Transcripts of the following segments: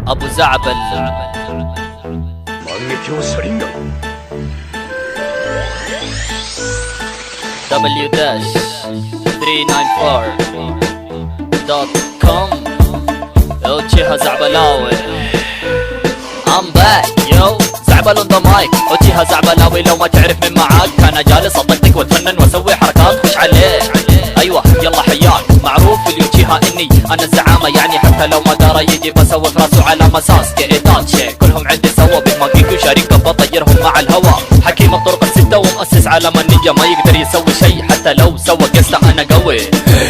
ابو زعبل. w-394.com وجهها زعبلاوي. I'm back yo زعبل on the mic. وجهها زعبلاوي لو ما تعرف من معاك. انا جالس اطقطق واتفنن واسوي حركات خش عليه. ايوه يلا حياك معروف اليوتشيها اني انا الزعامه يعني حتى لو ما دار يجي بسوي في راسه علامه ساسكي ايتاتشي كلهم عندي سوا بماجيكو شاريكه بطيرهم مع الهوا. حكيم الطرق الستة ومؤسس عالم النينجا ما يقدر يسوي شيء حتى لو سوى قصة انا قوي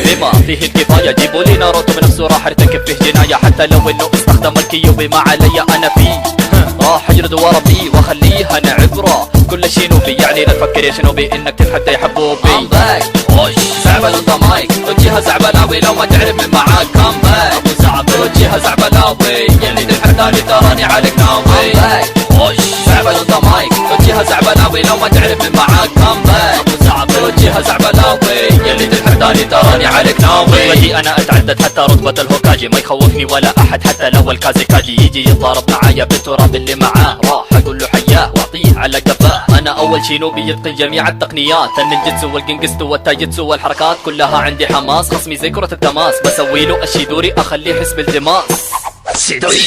بما فيه الكفايه. جيبوا لي ناروتو بنفسه راح ارتكب فيه جنايه حتى لو انه استخدم الكيوبي ما علي انا فيه. راح اجرد ورا بي واخليها انا عبره كل شي نوبي يعني لا تفكر يا شنوبي انك تتحدى يا حبوبي. I'm back وش زعبل on the mic. وجهها زعبلاوي لو ما تعرف من معاك. I'm back ابو زعبل وجهها زعبلاوي يلي تتحداني تراني عليك ناوي. I'm back وش زعبل on the mic. وجهها زعبلاوي لو ما تعرف من معاك. I'm back ابو زعبل وجهها زعبلاوي يلي تتحداني تراني عليك ناوي. وجهي انا اتعدد حتى رتبة الهوكاجي ما يخوفني ولا احد حتى لو الكازيكاجي يجي يتضارب معايا بالتراب اللي معاه راح اقول له حياه واعطيه على قفاه. انا اول شينوبي يتقن جميع التقنيات النينجتسو والجنجستو والتايجتسو والحركات كلها عندي حماس. خصمي زي كرة التماس بسوي له الشيدوري اخليه يحس بالتماس. شيدوري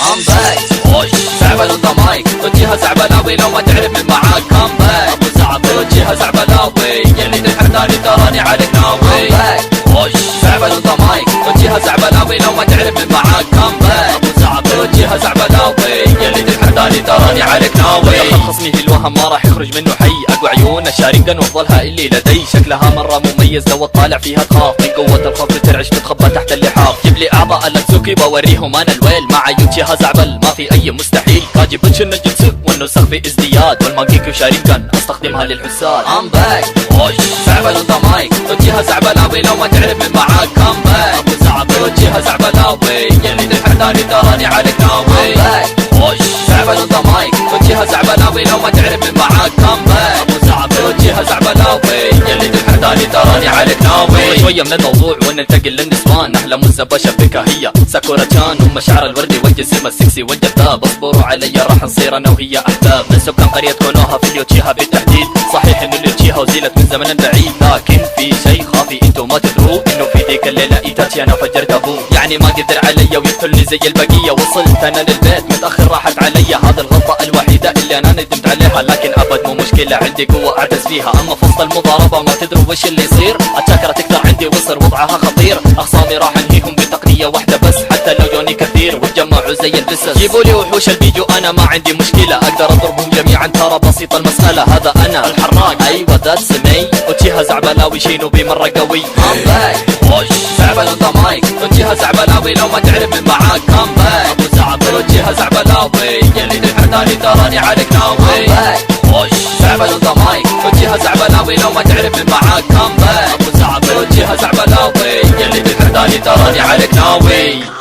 I'm back وش زعبل on the mic. وجهها زعبلاوي لو ما تعرف من معاك. I'm back ابو زعبل وجهها زعبلاوي يلي تتحداني تراني عليك ناوي. I'm back وش زعبل on the mic. وجهها زعبلاوي لو ما تعرف من معاك. I'm back ابو زعبل وجهها زعبلاوي يلي تتحداني تراني عليك ناوي. خصمي في الوهم ما راح يخرج منه حي. اقوى عيونه شارقا وافضلها اللي لدي شكلها مره مميز لو تطالع فيها تخاف من قوه الخوف بترعش تتخبى تحت اللحاف. جيب لي اعضاء الاتسوكي بوريهم انا الويل مع يوتشيها زعبل ما في اي مستحيل. كاجي بوتش النجتسو والنسخ في ازدياد والماجيكو شارقا استخدمها للحساد. I'm back وش زعبل on the mic. وجهها زعبلاوي لو ما تعرف من معاك. I'm back ابو زعبل وجهها زعبلاوي يلي تتحداني تراني عليك ناوي. I'm back وش زعبل on the mic. وجهها زعبلاوي لو ما تعرف من معاك. I'm back ابو زعبل وجهها زعبلاوي يلي تتحداني تراني عليك ناوي. شويه من الموضوع وننتقل للنسوان. احلى مزبه شبكه هي ساكورا تشان ام شعر الوردي والجسم السكسي والجذاب. اصبروا علي راح نصير انا وهي احباب من سكان قريه كونوها في اليوتشيها بالتحديد. صحيح انه اليوتشيها وزيلت من زمن بعيد لكن في شيء خافي انتو ما تدروا انه في ذيك الليله ايتاتشي انا فجرت ابوه يعني ما قدر علي ويقتلني زي البقيه. وصلت انا للبيت متاخر راحت علي هذه الغلطه الوحيده اللي انا ندمت عليها لكن ابد مو مشكله عندي قوه اعتز فيها. اما في وسط المضاربه ما تدروا وش اللي يصير الشاكره تكثر عندي وصر وضعها خطير. اخصامي راح انهيهم بتقنيه واحده بس حتى لو جوني كثير وتجمعوا زي البسس. جيبوا لي وحوش الفيديو انا ما عندي مشكله اقدر اضربهم جميعا ترى بسيطه المساله. هذا انا الحراق ايوه ذاتس مي. وجهها زعبلاوي شينوبي مره قوي. I'm back وش زعبل on the mic. وجهها زعبلاوي لو ما تعرف من معاك. I'm back ابو زعبل وجهها زعبلاوي يلي تتحداني تراني عليك ناوي. I'm back وش زعبل on the mic. وجهها زعبلاوي لو ما تعرف من معاك. I'm back ابو زعبل وجهها زعبلاوي يلي تتحداني تراني عليك ناوي.